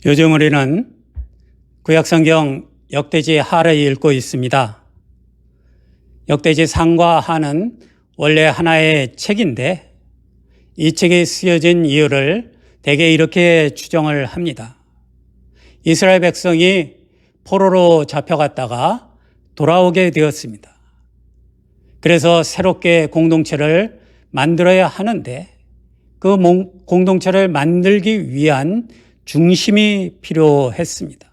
요즘 우리는 구약성경 역대지 하를 읽고 있습니다. 역대지 상과 하는 원래 하나의 책인데 이 책이 쓰여진 이유를 대개 이렇게 추정을 합니다. 이스라엘 백성이 포로로 잡혀갔다가 돌아오게 되었습니다. 그래서 새롭게 공동체를 만들어야 하는데 그 공동체를 만들기 위한 중심이 필요했습니다.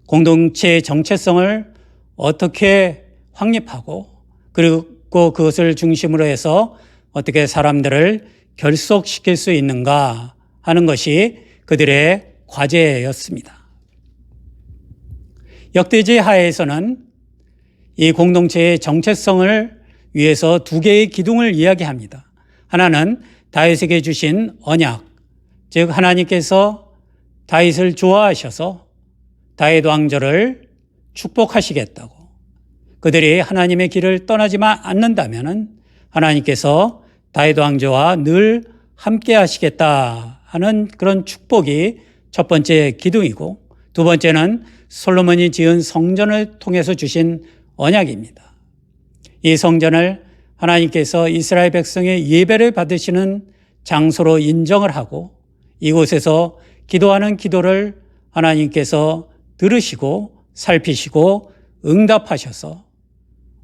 공동체의 정체성을 어떻게 확립하고 그리고 그것을 중심으로 해서 어떻게 사람들을 결속시킬 수 있는가 하는 것이 그들의 과제였습니다. 역대지 하에서는 이 공동체의 정체성을 위해서 두 개의 기둥을 이야기합니다. 하나는 다윗에게 주신 언약, 즉 하나님께서 다윗을 좋아하셔서 다윗 왕조를 축복하시겠다고, 그들이 하나님의 길을 떠나지만 않는다면 하나님께서 다윗 왕조와 늘 함께 하시겠다 하는 그런 축복이 첫 번째 기둥이고, 두 번째는 솔로몬이 지은 성전을 통해서 주신 언약입니다. 이 성전을 하나님께서 이스라엘 백성의 예배를 받으시는 장소로 인정을 하고 이곳에서 기도하는 기도를 하나님께서 들으시고 살피시고 응답하셔서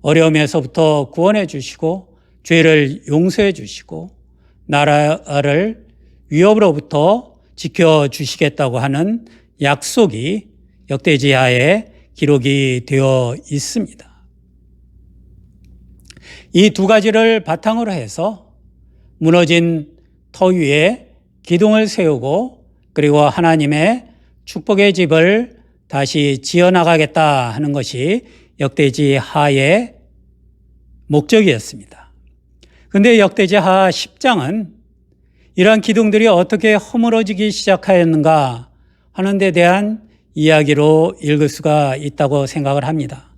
어려움에서부터 구원해 주시고 죄를 용서해 주시고 나라를 위협으로부터 지켜주시겠다고 하는 약속이 역대지하에 기록이 되어 있습니다. 이 두 가지를 바탕으로 해서 무너진 터 위에 기둥을 세우고 그리고 하나님의 축복의 집을 다시 지어나가겠다 하는 것이 역대지하의 목적이었습니다. 그런데 역대지하 10장은 이러한 기둥들이 어떻게 허물어지기 시작하였는가 하는 데 대한 이야기로 읽을 수가 있다고 생각을 합니다.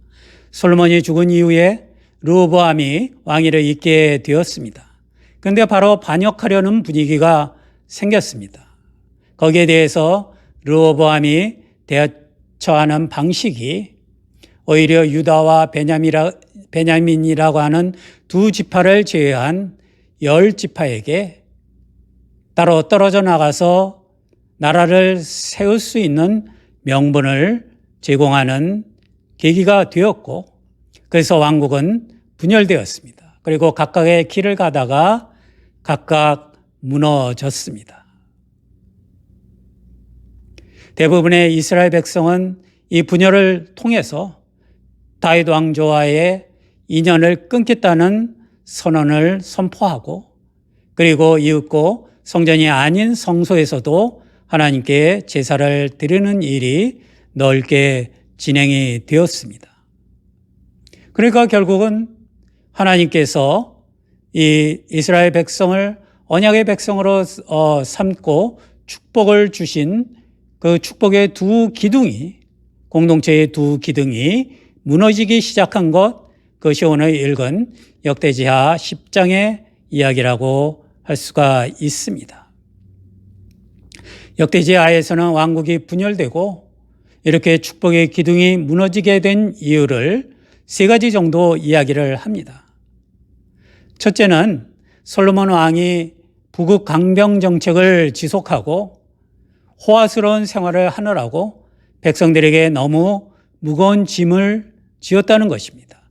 솔로몬이 죽은 이후에 르호보암이 왕위를 잇게 되었습니다. 그런데 바로 반역하려는 분위기가 생겼습니다. 거기에 대해서 르호보암이 대처하는 방식이 오히려 유다와 베냐민이라고 하는 두 지파를 제외한 10지파에게 따로 떨어져 나가서 나라를 세울 수 있는 명분을 제공하는 계기가 되었고, 그래서 왕국은 분열되었습니다. 그리고 각각의 길을 가다가 각각 무너졌습니다. 대부분의 이스라엘 백성은 이 분열을 통해서 다윗 왕조와의 인연을 끊겠다는 선언을 선포하고 그리고 이윽고 성전이 아닌 성소에서도 하나님께 제사를 드리는 일이 넓게 진행이 되었습니다. 그러니까 결국은 하나님께서 이 이스라엘 백성을 언약의 백성으로 삼고 축복을 주신 그 축복의 두 기둥이, 공동체의 두 기둥이 무너지기 시작한 것, 그것이 오늘 읽은 역대지하 10장의 이야기라고 할 수가 있습니다. 역대지하에서는 왕국이 분열되고 이렇게 축복의 기둥이 무너지게 된 이유를 세 가지 정도 이야기를 합니다. 첫째는 솔로몬 왕이 부국 강병 정책을 지속하고 호화스러운 생활을 하느라고 백성들에게 너무 무거운 짐을 지었다는 것입니다.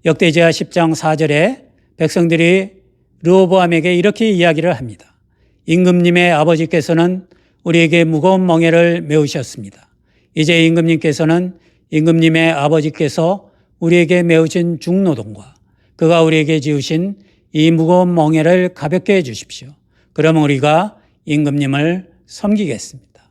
역대지하 10장 4절에 백성들이 르호보암에게 이렇게 이야기를 합니다. 임금님의 아버지께서는 우리에게 무거운 멍에를 메우셨습니다. 이제 임금님께서는 임금님의 아버지께서 우리에게 메우신 중노동과 그가 우리에게 지으신 이 무거운 멍에를 가볍게 해 주십시오. 그러면 우리가 임금님을 섬기겠습니다.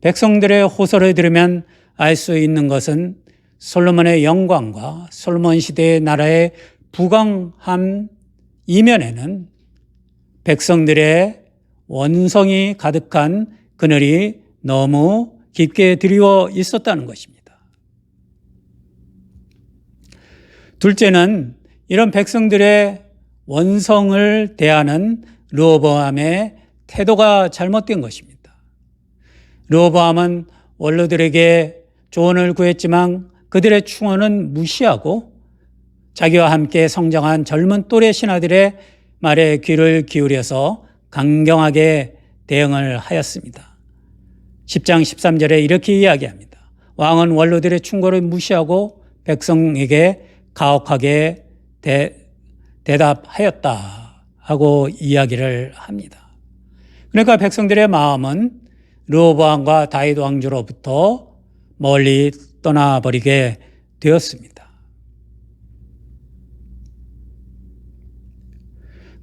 백성들의 호소를 들으면 알 수 있는 것은 솔로몬의 영광과 솔로몬 시대의 나라의 부강함 이면에는 백성들의 원성이 가득한 그늘이 너무 깊게 드리워 있었다는 것입니다. 둘째는 이런 백성들의 원성을 대하는 르호보암의 태도가 잘못된 것입니다. 르호보암은 원로들에게 조언을 구했지만 그들의 충언은 무시하고 자기와 함께 성장한 젊은 또래 신하들의 말에 귀를 기울여서 강경하게 대응을 하였습니다. 10장 13절에 이렇게 이야기합니다. 왕은 원로들의 충고를 무시하고 백성에게 가혹하게 대답하였다 하고 이야기를 합니다. 그러니까 백성들의 마음은 르호보암과 다윗 왕조로부터 멀리 떠나버리게 되었습니다.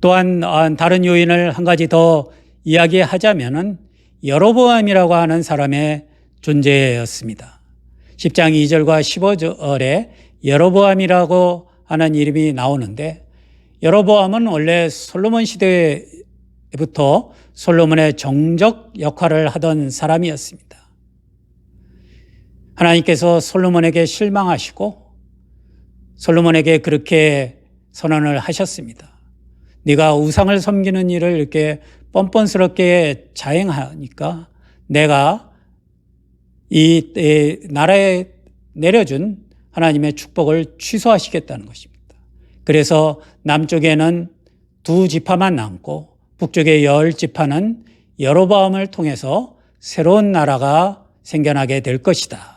또한 다른 요인을 한 가지 더 이야기하자면은 여로보암이라고 하는 사람의 존재였습니다. 10장 2절과 15절에 여로보암이라고 하는 이름이 나오는데 여로보암은 원래 솔로몬 시대부터 솔로몬의 정적 역할을 하던 사람이었습니다. 하나님께서 솔로몬에게 실망하시고 솔로몬에게 그렇게 선언을 하셨습니다. 네가 우상을 섬기는 일을 이렇게 뻔뻔스럽게 자행하니까 내가 이 나라에 내려준 하나님의 축복을 취소하시겠다는 것입니다. 그래서 남쪽에는 2지파만 남고 북쪽의 10지파는 여로보암을 통해서 새로운 나라가 생겨나게 될 것이다.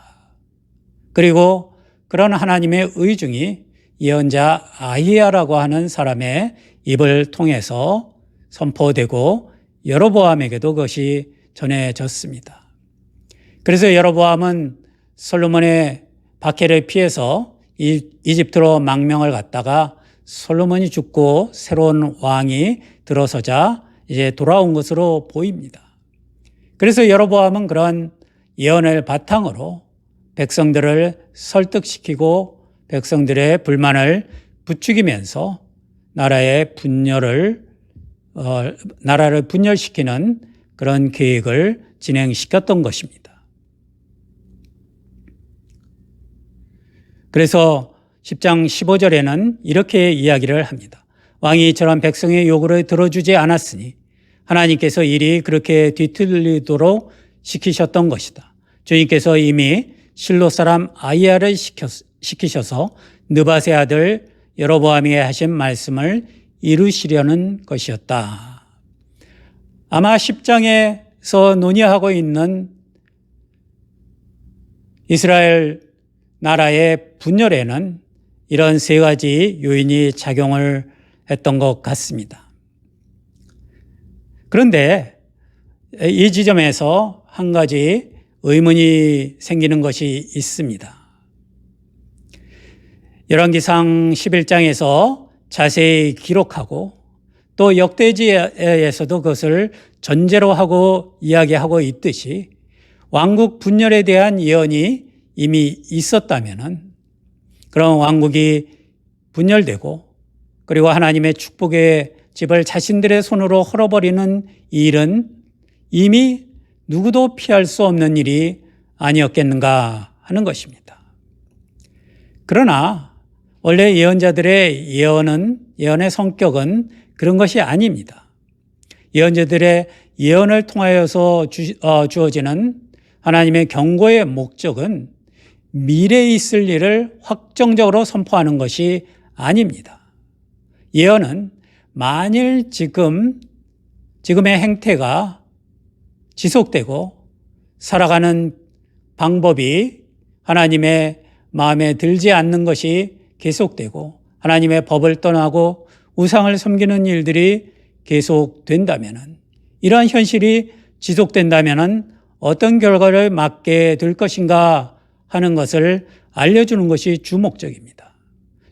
그리고 그런 하나님의 의중이 예언자 아히야라고 하는 사람의 입을 통해서 선포되고 여로보암에게도 그것이 전해졌습니다. 그래서 여로보암은 솔로몬의 박해를 피해서 이집트로 망명을 갔다가 솔로몬이 죽고 새로운 왕이 들어서자 이제 돌아온 것으로 보입니다. 그래서 여로보암은 그런 예언을 바탕으로 백성들을 설득시키고 백성들의 불만을 부추기면서 나라를 분열시키는 그런 계획을 진행시켰던 것입니다. 그래서 10장 15절에는 이렇게 이야기를 합니다. 왕이 저런 백성의 요구를 들어주지 않았으니 하나님께서 일이 그렇게 뒤틀리도록 시키셨던 것이다. 주님께서 이미 실로 사람 아히야를 시키셔서 느밧의 아들 여로보암이 하신 말씀을 이루시려는 것이었다. 아마 10장에서 논의하고 있는 이스라엘 나라의 분열에는 이런 3가지 요인이 작용을 했던 것 같습니다. 그런데 이 지점에서 한 가지 의문이 생기는 것이 있습니다. 열왕기상 11장에서 자세히 기록하고 또 역대지에서도 그것을 전제로 하고 이야기하고 있듯이 왕국 분열에 대한 예언이 이미 있었다면은 그런 왕국이 분열되고 그리고 하나님의 축복의 집을 자신들의 손으로 헐어버리는 이 일은 이미 누구도 피할 수 없는 일이 아니었겠는가 하는 것입니다. 그러나 원래 예언자들의 예언의 성격은 그런 것이 아닙니다. 예언자들의 예언을 통하여서 주어지는 하나님의 경고의 목적은 미래에 있을 일을 확정적으로 선포하는 것이 아닙니다. 예언은 만일 지금의 행태가 지속되고 살아가는 방법이 하나님의 마음에 들지 않는 것이 계속되고 하나님의 법을 떠나고 우상을 섬기는 일들이 계속된다면 이러한 현실이 지속된다면 어떤 결과를 맞게 될 것인가 하는 것을 알려주는 것이 주목적입니다.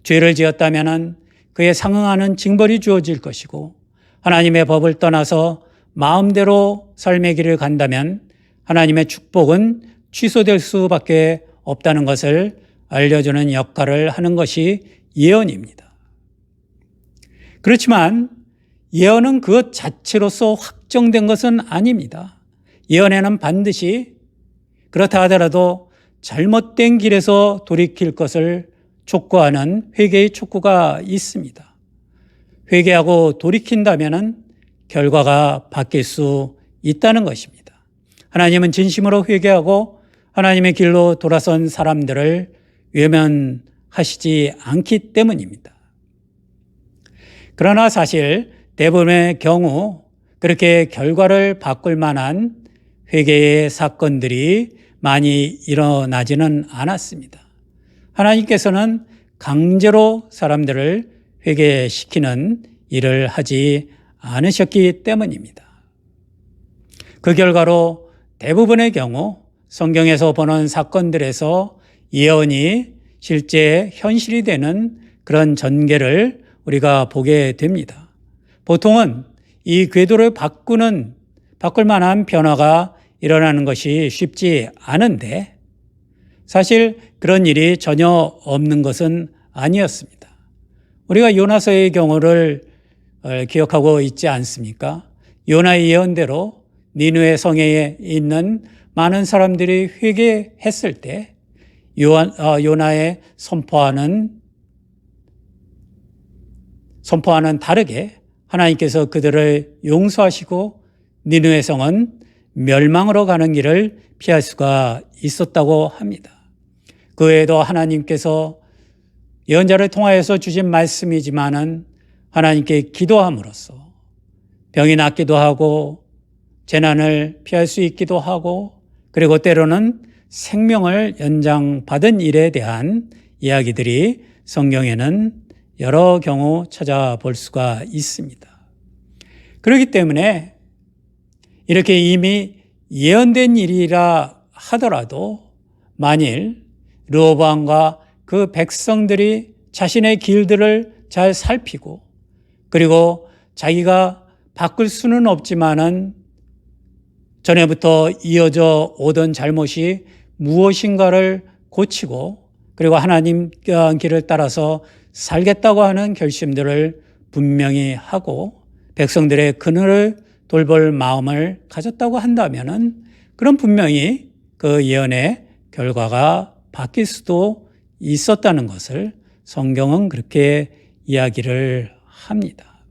죄를 지었다면 그에 상응하는 징벌이 주어질 것이고 하나님의 법을 떠나서 마음대로 삶의 길을 간다면 하나님의 축복은 취소될 수밖에 없다는 것을 알려주는 역할을 하는 것이 예언입니다. 그렇지만 예언은 그것 자체로서 확정된 것은 아닙니다. 예언에는 반드시 그렇다 하더라도 잘못된 길에서 돌이킬 것을 촉구하는 회개의 촉구가 있습니다. 회개하고 돌이킨다면 결과가 바뀔 수 있다는 것입니다. 하나님은 진심으로 회개하고 하나님의 길로 돌아선 사람들을 외면하시지 않기 때문입니다. 그러나 사실 대부분의 경우 그렇게 결과를 바꿀 만한 회개의 사건들이 많이 일어나지는 않았습니다. 하나님께서는 강제로 사람들을 회개시키는 일을 하지 않으셨기 때문입니다. 그 결과로 대부분의 경우 성경에서 보는 사건들에서 예언이 실제 현실이 되는 그런 전개를 우리가 보게 됩니다. 보통은 이 궤도를 바꿀 만한 변화가 일어나는 것이 쉽지 않은데 사실 그런 일이 전혀 없는 것은 아니었습니다. 우리가 요나서의 경우를 기억하고 있지 않습니까? 요나의 예언대로 니느웨 성에 있는 많은 사람들이 회개했을 때 요나의 선포와는 다르게 하나님께서 그들을 용서하시고 니느웨 성은 멸망으로 가는 길을 피할 수가 있었다고 합니다. 그 외에도 하나님께서 예언자를 통하여서 주신 말씀이지만은 하나님께 기도함으로써 병이 낫기도 하고 재난을 피할 수 있기도 하고 그리고 때로는 생명을 연장받은 일에 대한 이야기들이 성경에는 여러 경우 찾아볼 수가 있습니다. 그렇기 때문에 이렇게 이미 예언된 일이라 하더라도 만일 르호보암과 그 백성들이 자신의 길들을 잘 살피고 그리고 자기가 바꿀 수는 없지만은 전에부터 이어져 오던 잘못이 무엇인가를 고치고 그리고 하나님 길을 따라서 살겠다고 하는 결심들을 분명히 하고 백성들의 그늘을 돌볼 마음을 가졌다고 한다면은 그럼 분명히 그 예언의 결과가 바뀔 수도 있었다는 것을 성경은 그렇게 이야기를 합니다.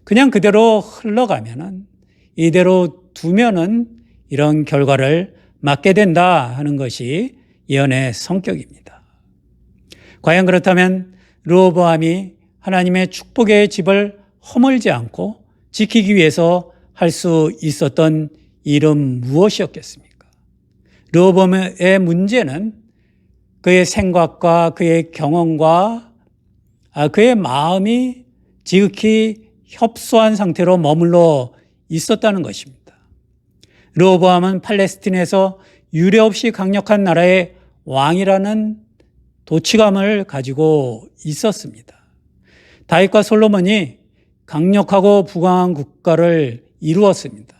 그냥 그대로 흘러가면은 이대로 두면은 이런 결과를 맞게 된다 하는 것이 예언의 성격입니다. 과연 그렇다면 르호보암이 하나님의 축복의 집을 허물지 않고 지키기 위해서 할 수 있었던 일은 무엇이었겠습니까? 르호보암의 문제는 그의 생각과 그의 경험과 그의 마음이 지극히 협소한 상태로 머물러 있었다는 것입니다. 르호보암은 팔레스틴에서 유례없이 강력한 나라의 왕이라는 도취감을 가지고 있었습니다. 다윗과 솔로몬이 강력하고 부강한 국가를 이루었습니다.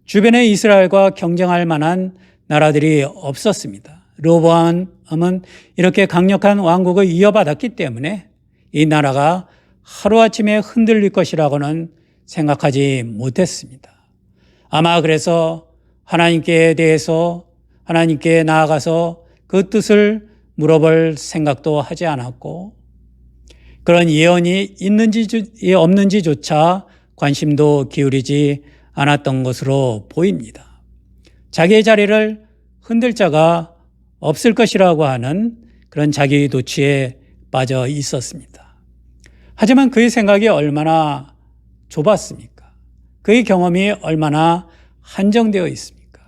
주변에 이스라엘과 경쟁할 만한 나라들이 없었습니다. 르호보암은 이렇게 강력한 왕국을 이어받았기 때문에 이 나라가 하루아침에 흔들릴 것이라고는 생각하지 못했습니다. 아마 그래서 하나님께 나아가서 그 뜻을 물어볼 생각도 하지 않았고 그런 예언이 있는지 없는지조차 관심도 기울이지 않았던 것으로 보입니다. 자기의 자리를 흔들 자가 없을 것이라고 하는 그런 자기 도취에 빠져 있었습니다. 하지만 그의 생각이 얼마나 좁았습니까? 그의 경험이 얼마나 한정되어 있습니까?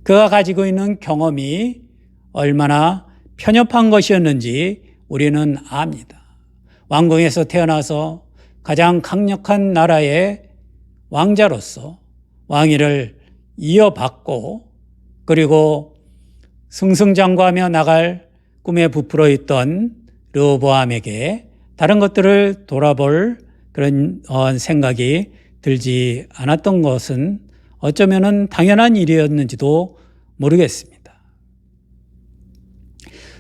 그가 가지고 있는 경험이 얼마나 편협한 것이었는지 우리는 압니다. 왕궁에서 태어나서 가장 강력한 나라의 왕자로서 왕위를 이어받고 그리고 승승장구하며 나갈 꿈에 부풀어 있던 르호보암에게 다른 것들을 돌아볼 그런 생각이 들지 않았던 것은 어쩌면은 당연한 일이었는지도 모르겠습니다.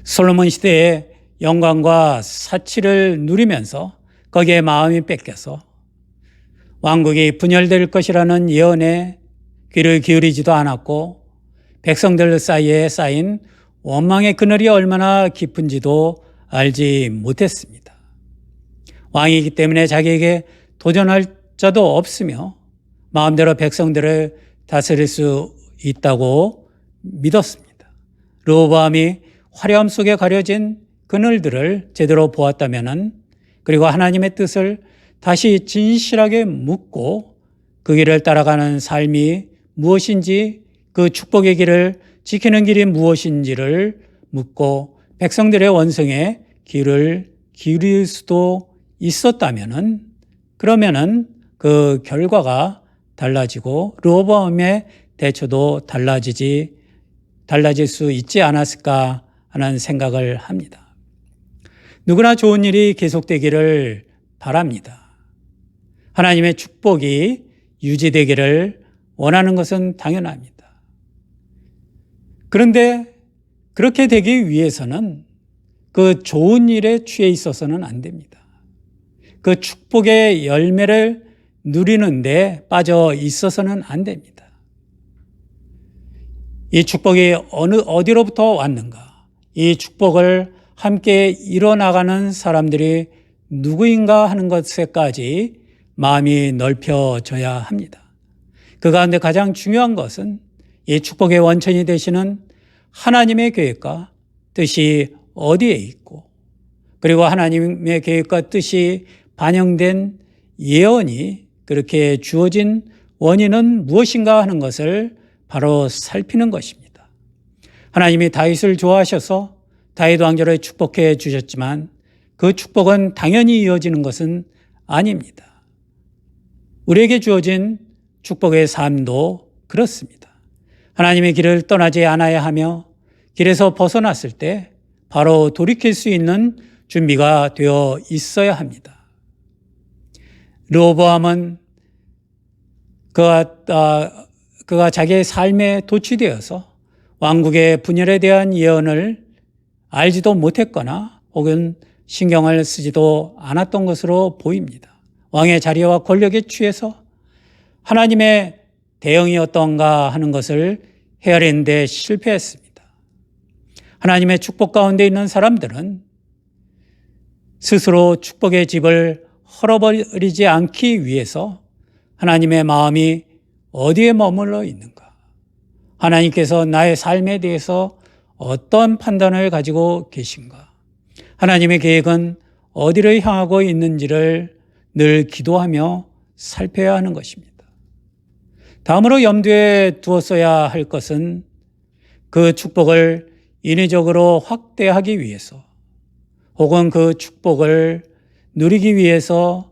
솔로몬 시대에 영광과 사치를 누리면서 거기에 마음이 뺏겨서 왕국이 분열될 것이라는 예언에 귀를 기울이지도 않았고 백성들 사이에 쌓인 원망의 그늘이 얼마나 깊은지도 알지 못했습니다. 왕이기 때문에 자기에게 도전할 자도 없으며 마음대로 백성들을 다스릴 수 있다고 믿었습니다. 르호보암이 화려함 속에 가려진 그늘들을 제대로 보았다면은, 그리고 하나님의 뜻을 다시 진실하게 묻고 그 길을 따라가는 삶이 무엇인지, 그 축복의 길을 지키는 길이 무엇인지를 묻고 백성들의 원성에 귀를 기울일 수도 있었다면은, 그러면은 그 결과가 달라지고 르호보암의 대처도 달라질 수 있지 않았을까 하는 생각을 합니다. 누구나 좋은 일이 계속되기를 바랍니다. 하나님의 축복이 유지되기를 원하는 것은 당연합니다. 그런데 그렇게 되기 위해서는 그 좋은 일에 취해 있어서는 안 됩니다. 그 축복의 열매를 누리는데 빠져 있어서는 안 됩니다. 이 축복이 어디로부터 왔는가? 이 축복을 함께 이뤄나가는 사람들이 누구인가 하는 것에까지 마음이 넓혀져야 합니다. 그 가운데 가장 중요한 것은 이 축복의 원천이 되시는 하나님의 계획과 뜻이 어디에 있고, 그리고 하나님의 계획과 뜻이 반영된 예언이 그렇게 주어진 원인은 무엇인가 하는 것을 바로 살피는 것입니다. 하나님이 다윗을 좋아하셔서 다윗 왕조를 축복해 주셨지만 그 축복은 당연히 이어지는 것은 아닙니다. 우리에게 주어진 축복의 삶도 그렇습니다. 하나님의 길을 떠나지 않아야 하며 길에서 벗어났을 때 바로 돌이킬 수 있는 준비가 되어 있어야 합니다. 르호보암은 그가 자기의 삶에 도취되어서 왕국의 분열에 대한 예언을 알지도 못했거나 혹은 신경을 쓰지도 않았던 것으로 보입니다. 왕의 자리와 권력에 취해서 하나님의 대응이 어떤가 하는 것을 헤아리는 데 실패했습니다. 하나님의 축복 가운데 있는 사람들은 스스로 축복의 집을 헐어버리지 않기 위해서 하나님의 마음이 어디에 머물러 있는가? 하나님께서 나의 삶에 대해서 어떤 판단을 가지고 계신가? 하나님의 계획은 어디를 향하고 있는지를 늘 기도하며 살펴야 하는 것입니다. 다음으로 염두에 두었어야 할 것은 그 축복을 인위적으로 확대하기 위해서 혹은 그 축복을 누리기 위해서,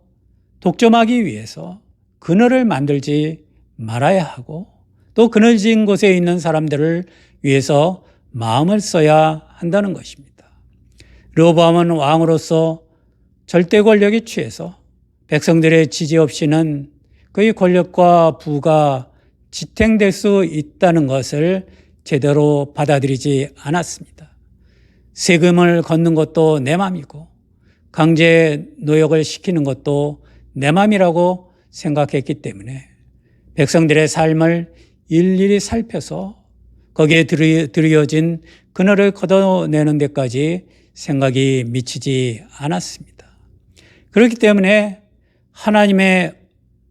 독점하기 위해서 그늘을 만들지 말아야 하고, 또 그늘진 곳에 있는 사람들을 위해서 마음을 써야 한다는 것입니다. 르호보암은 왕으로서 절대 권력에 취해서 백성들의 지지 없이는 그의 권력과 부가 지탱될 수 있다는 것을 제대로 받아들이지 않았습니다. 세금을 걷는 것도 내 맘이고 강제 노역을 시키는 것도 내 맘이라고 생각했기 때문에 백성들의 삶을 일일이 살펴서 거기에 들여진 그늘을 걷어내는 데까지 생각이 미치지 않았습니다. 그렇기 때문에 하나님의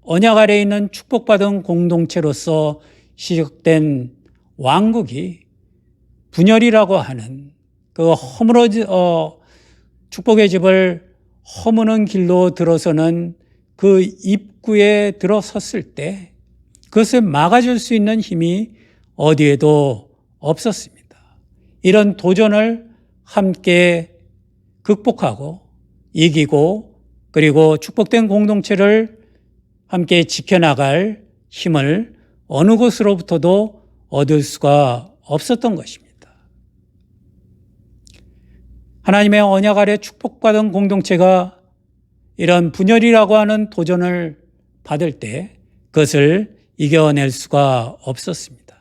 언약 아래에 있는 축복받은 공동체로서 시작된 왕국이 분열이라고 하는 그 축복의 집을 허무는 길로 들어서는 그 입구에 들어섰을 때 그것을 막아줄 수 있는 힘이 어디에도 없었습니다. 이런 도전을 함께 극복하고 이기고 그리고 축복된 공동체를 함께 지켜나갈 힘을 어느 곳으로부터도 얻을 수가 없었던 것입니다. 하나님의 언약 아래 축복받은 공동체가 이런 분열이라고 하는 도전을 받을 때 그것을 이겨낼 수가 없었습니다.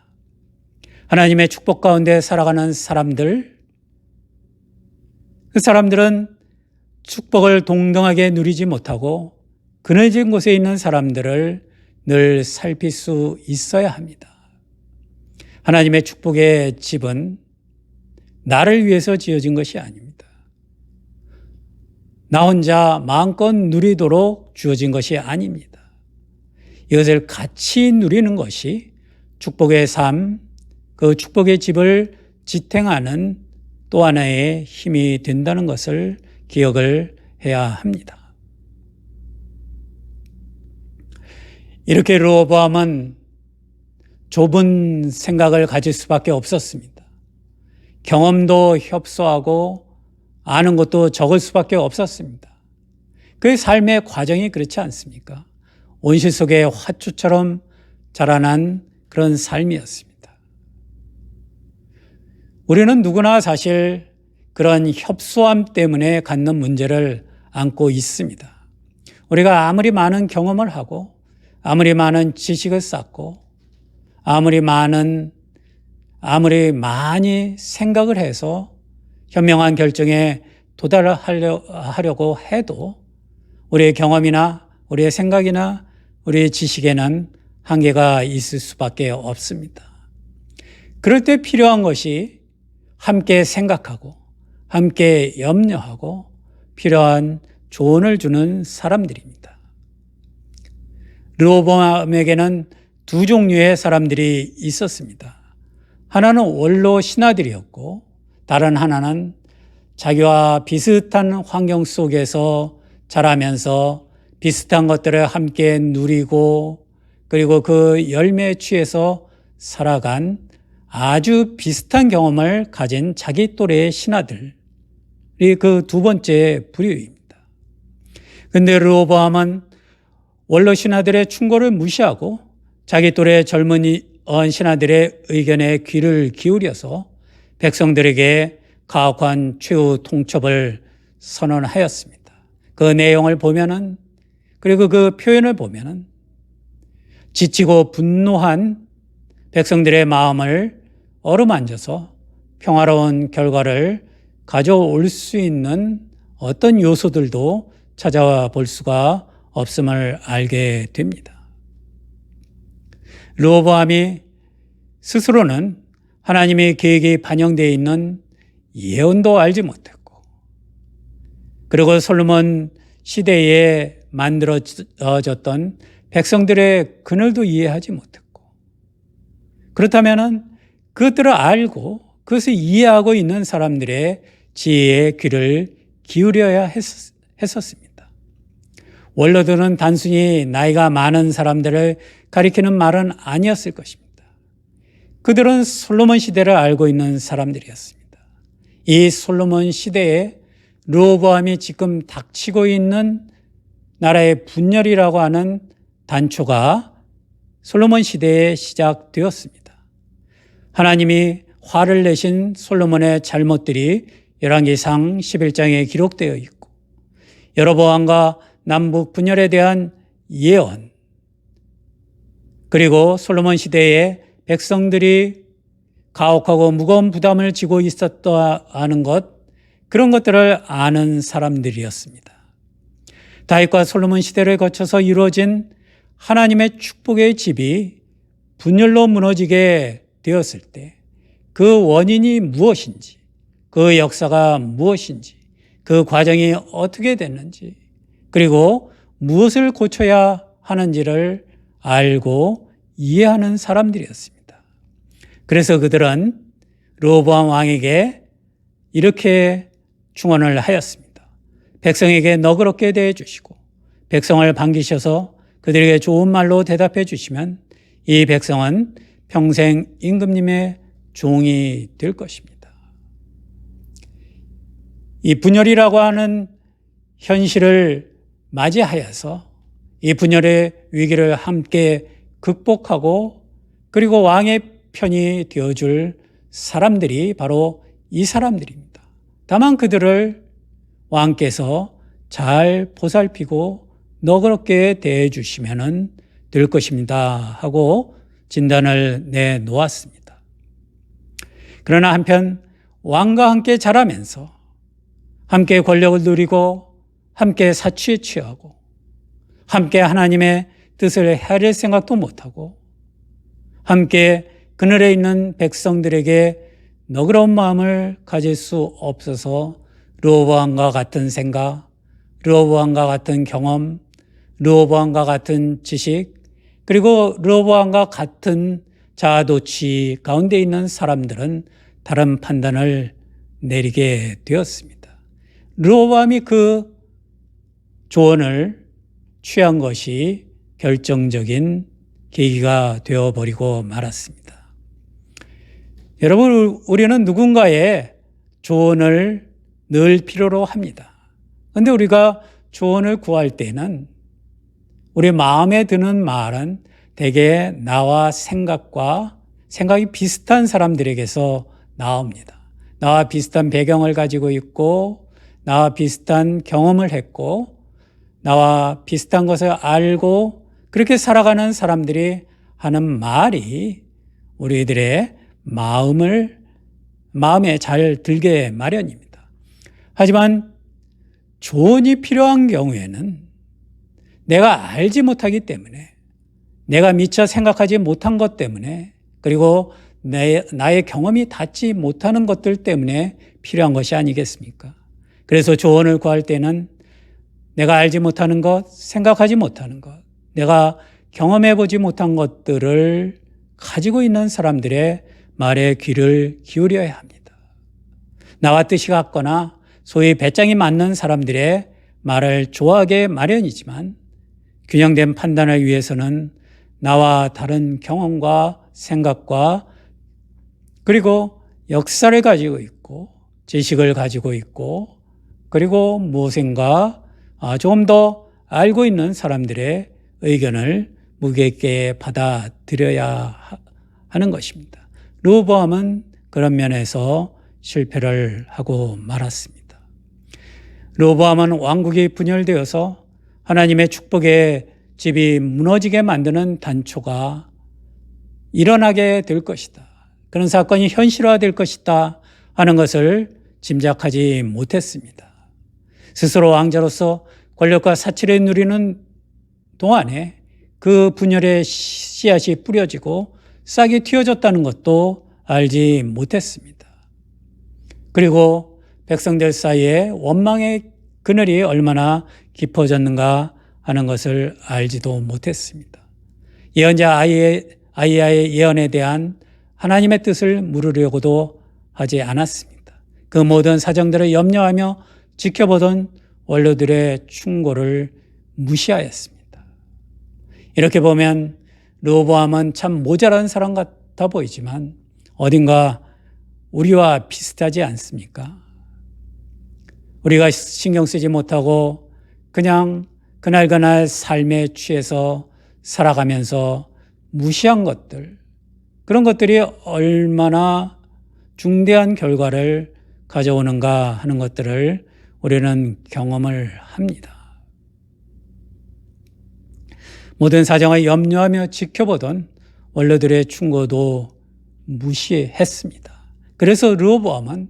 하나님의 축복 가운데 살아가는 사람들, 그 사람들은 축복을 동등하게 누리지 못하고 그늘진 곳에 있는 사람들을 늘 살필 수 있어야 합니다. 하나님의 축복의 집은 나를 위해서 지어진 것이 아닙니다. 나 혼자 마음껏 누리도록 주어진 것이 아닙니다. 이것을 같이 누리는 것이 축복의 삶, 그 축복의 집을 지탱하는 또 하나의 힘이 된다는 것을 기억을 해야 합니다. 이렇게 르호보암은 좁은 생각을 가질 수밖에 없었습니다. 경험도 협소하고 아는 것도 적을 수밖에 없었습니다. 그의 삶의 과정이 그렇지 않습니까? 온실 속의 화초처럼 자라난 그런 삶이었습니다. 우리는 누구나 사실 그런 협소함 때문에 갖는 문제를 안고 있습니다. 우리가 아무리 많은 경험을 하고 아무리 많은 지식을 쌓고 아무리 많이 생각을 해서 현명한 결정에 도달하려고 해도 우리의 경험이나 우리의 생각이나 우리의 지식에는 한계가 있을 수밖에 없습니다. 그럴 때 필요한 것이 함께 생각하고 함께 염려하고 필요한 조언을 주는 사람들입니다. 르호보암에게는 두 종류의 사람들이 있었습니다. 하나는 원로 신하들이었고 다른 하나는 자기와 비슷한 환경 속에서 자라면서 비슷한 것들을 함께 누리고 그리고 그 열매에 취해서 살아간 아주 비슷한 경험을 가진 자기 또래의 신하들이 그 두 번째 부류입니다. 그런데 르호보암은 원로 신하들의 충고를 무시하고 자기 또래 젊은 신하들의 의견에 귀를 기울여서 백성들에게 가혹한 최후 통첩을 선언하였습니다. 그 내용을 보면은 그리고 그 표현을 보면은 지치고 분노한 백성들의 마음을 어루만져서 평화로운 결과를 가져올 수 있는 어떤 요소들도 찾아와 볼 수가 없음을 알게 됩니다. 르호보암이 스스로는 하나님의 계획이 반영되어 있는 예언도 알지 못했고 그리고 솔로몬 시대에 만들어졌던 백성들의 그늘도 이해하지 못했고 그렇다면 그것들을 알고 그것을 이해하고 있는 사람들의 지혜에 귀를 기울여야 했었습니다. 원로들은 단순히 나이가 많은 사람들을 가리키는 말은 아니었을 것입니다. 그들은 솔로몬 시대를 알고 있는 사람들이었습니다. 이 솔로몬 시대에 르호보암이 지금 닥치고 있는 나라의 분열이라고 하는 단초가 솔로몬 시대에 시작되었습니다. 하나님이 화를 내신 솔로몬의 잘못들이 열왕기상 11장에 기록되어 있고 여로보암과 남북 분열에 대한 예언 그리고 솔로몬 시대에 백성들이 가혹하고 무거운 부담을 지고 있었다는 것 그런 것들을 아는 사람들이었습니다. 다윗과 솔로몬 시대를 거쳐서 이루어진 하나님의 축복의 집이 분열로 무너지게 되었을 때 그 원인이 무엇인지 그 역사가 무엇인지 그 과정이 어떻게 됐는지 그리고 무엇을 고쳐야 하는지를 알고 이해하는 사람들이었습니다. 그래서 그들은 르호보암 왕에게 이렇게 충언을 하였습니다. 백성에게 너그럽게 대해 주시고 백성을 반기셔서 그들에게 좋은 말로 대답해 주시면 이 백성은 평생 임금님의 종이 될 것입니다. 이 분열이라고 하는 현실을 맞이하여서 이 분열의 위기를 함께 극복하고 그리고 왕의 편이 되어줄 사람들이 바로 이 사람들입니다. 다만 그들을 왕께서 잘 보살피고 너그럽게 대해 주시면 될 것입니다 하고 진단을 내놓았습니다. 그러나 한편 왕과 함께 자라면서 함께 권력을 누리고 함께 사치에 취하고 함께 하나님의 뜻을 헤아릴 생각도 못하고 함께 그늘에 있는 백성들에게 너그러운 마음을 가질 수 없어서 르호보암과 같은 생각, 르호보암과 같은 경험, 르호보암과 같은 지식, 그리고 르호보암과 같은 자아도취 가운데 있는 사람들은 다른 판단을 내리게 되었습니다. 르호보암이 그 조언을 취한 것이 결정적인 계기가 되어버리고 말았습니다. 여러분, 우리는 누군가의 조언을 늘 필요로 합니다. 그런데 우리가 조언을 구할 때는 우리 마음에 드는 말은 대개 나와 생각이 비슷한 사람들에게서 나옵니다. 나와 비슷한 배경을 가지고 있고, 나와 비슷한 경험을 했고, 나와 비슷한 것을 알고 그렇게 살아가는 사람들이 하는 말이 우리들의 마음에 잘 들게 마련입니다. 하지만 조언이 필요한 경우에는 내가 알지 못하기 때문에, 내가 미처 생각하지 못한 것 때문에, 그리고 나의 경험이 닿지 못하는 것들 때문에 필요한 것이 아니겠습니까? 그래서 조언을 구할 때는 내가 알지 못하는 것, 생각하지 못하는 것, 내가 경험해 보지 못한 것들을 가지고 있는 사람들의 말에 귀를 기울여야 합니다. 나와 뜻이 같거나 소위 배짱이 맞는 사람들의 말을 좋아하게 마련이지만 균형된 판단을 위해서는 나와 다른 경험과 생각과 그리고 역사를 가지고 있고 지식을 가지고 있고 그리고 무엇인가 조금 더 알고 있는 사람들의 의견을 무게 있게 받아들여야 하는 것입니다. 르호보암은 그런 면에서 실패를 하고 말았습니다. 르호보암은 왕국이 분열되어서 하나님의 축복의 집이 무너지게 만드는 단초가 일어나게 될 것이다. 그런 사건이 현실화될 것이다 하는 것을 짐작하지 못했습니다. 스스로 왕자로서 권력과 사치를 누리는 동안에 그 분열의 씨앗이 뿌려지고 싹이 틔워졌다는 것도 알지 못했습니다. 그리고 백성들 사이에 원망의 그늘이 얼마나 깊어졌는가 하는 것을 알지도 못했습니다. 예언자 아이야의 예언에 대한 하나님의 뜻을 물으려고도 하지 않았습니다. 그 모든 사정들을 염려하며 지켜보던 원로들의 충고를 무시하였습니다. 이렇게 보면 르호보암은 참 모자란 사람 같아 보이지만 어딘가 우리와 비슷하지 않습니까? 우리가 신경 쓰지 못하고 그냥 그날그날 삶에 취해서 살아가면서 무시한 것들, 그런 것들이 얼마나 중대한 결과를 가져오는가 하는 것들을 우리는 경험을 합니다. 모든 사정을 염려하며 지켜보던 원로들의 충고도 무시했습니다. 그래서 르호보암은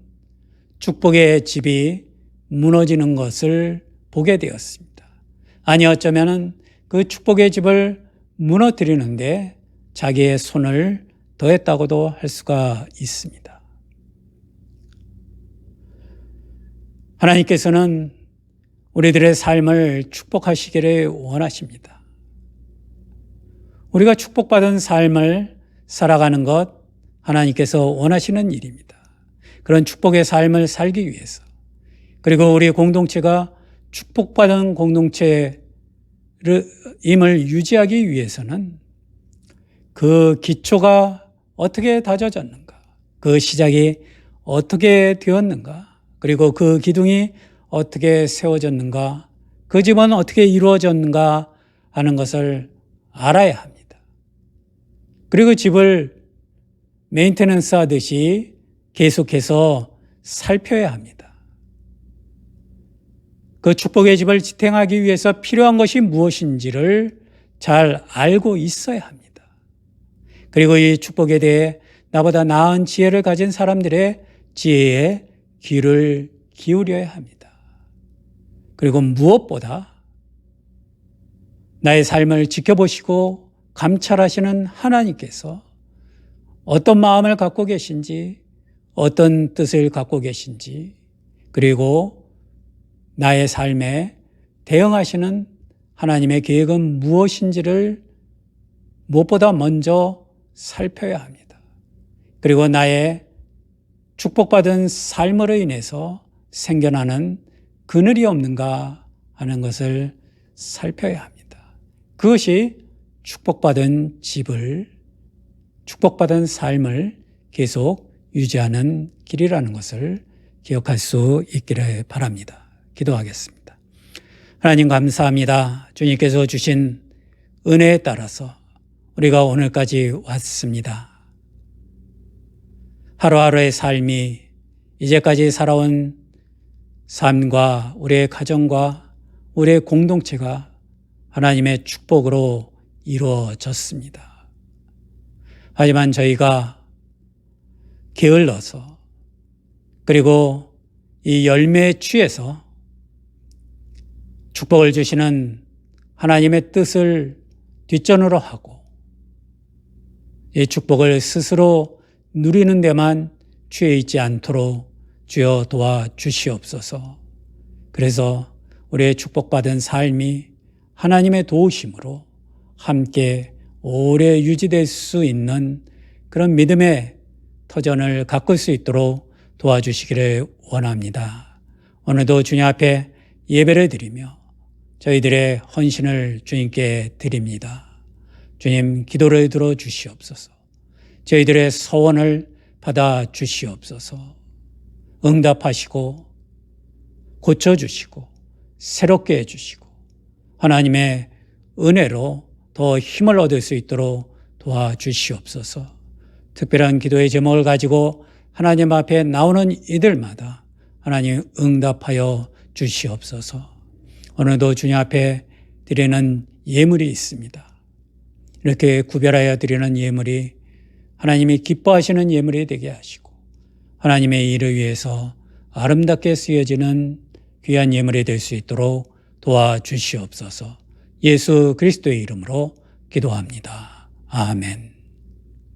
축복의 집이 무너지는 것을 보게 되었습니다. 아니 어쩌면 그 축복의 집을 무너뜨리는데 자기의 손을 더했다고도 할 수가 있습니다. 하나님께서는 우리들의 삶을 축복하시기를 원하십니다. 우리가 축복받은 삶을 살아가는 것 하나님께서 원하시는 일입니다. 그런 축복의 삶을 살기 위해서 그리고 우리 공동체가 축복받은 공동체임을 유지하기 위해서는 그 기초가 어떻게 다져졌는가, 그 시작이 어떻게 되었는가, 그리고 그 기둥이 어떻게 세워졌는가, 그 집은 어떻게 이루어졌는가 하는 것을 알아야 합니다. 그리고 집을 메인테넌스 하듯이 계속해서 살펴야 합니다. 그 축복의 집을 지탱하기 위해서 필요한 것이 무엇인지를 잘 알고 있어야 합니다. 그리고 이 축복에 대해 나보다 나은 지혜를 가진 사람들의 지혜에 귀를 기울여야 합니다. 그리고 무엇보다 나의 삶을 지켜보시고 감찰하시는 하나님께서 어떤 마음을 갖고 계신지, 어떤 뜻을 갖고 계신지, 그리고 나의 삶에 대응하시는 하나님의 계획은 무엇인지를 무엇보다 먼저 살펴야 합니다. 그리고 나의 축복받은 삶으로 인해서 생겨나는 그늘이 없는가 하는 것을 살펴야 합니다. 그것이 축복받은 집을, 축복받은 삶을 계속 유지하는 길이라는 것을 기억할 수 있기를 바랍니다. 기도하겠습니다. 하나님 감사합니다. 주님께서 주신 은혜에 따라서 우리가 오늘까지 왔습니다. 하루하루의 삶이 이제까지 살아온 삶과 우리의 가정과 우리의 공동체가 하나님의 축복으로 이루어졌습니다. 하지만 저희가 게을러서 그리고 이 열매에 취해서 축복을 주시는 하나님의 뜻을 뒷전으로 하고 이 축복을 스스로 누리는 데만 취해 있지 않도록 주여 도와주시옵소서. 그래서 우리의 축복받은 삶이 하나님의 도우심으로 함께 오래 유지될 수 있는 그런 믿음의 터전을 가꿀 수 있도록 도와주시기를 원합니다. 오늘도 주님 앞에 예배를 드리며 저희들의 헌신을 주님께 드립니다. 주님 기도를 들어주시옵소서. 저희들의 소원을 받아주시옵소서. 응답하시고 고쳐주시고 새롭게 해주시고 하나님의 은혜로 더 힘을 얻을 수 있도록 도와주시옵소서. 특별한 기도의 제목을 가지고 하나님 앞에 나오는 이들마다 하나님 응답하여 주시옵소서. 오늘도 주님 앞에 드리는 예물이 있습니다. 이렇게 구별하여 드리는 예물이 하나님이 기뻐하시는 예물이 되게 하시고 하나님의 일을 위해서 아름답게 쓰여지는 귀한 예물이 될 수 있도록 도와주시옵소서. 예수 그리스도의 이름으로 기도합니다. 아멘.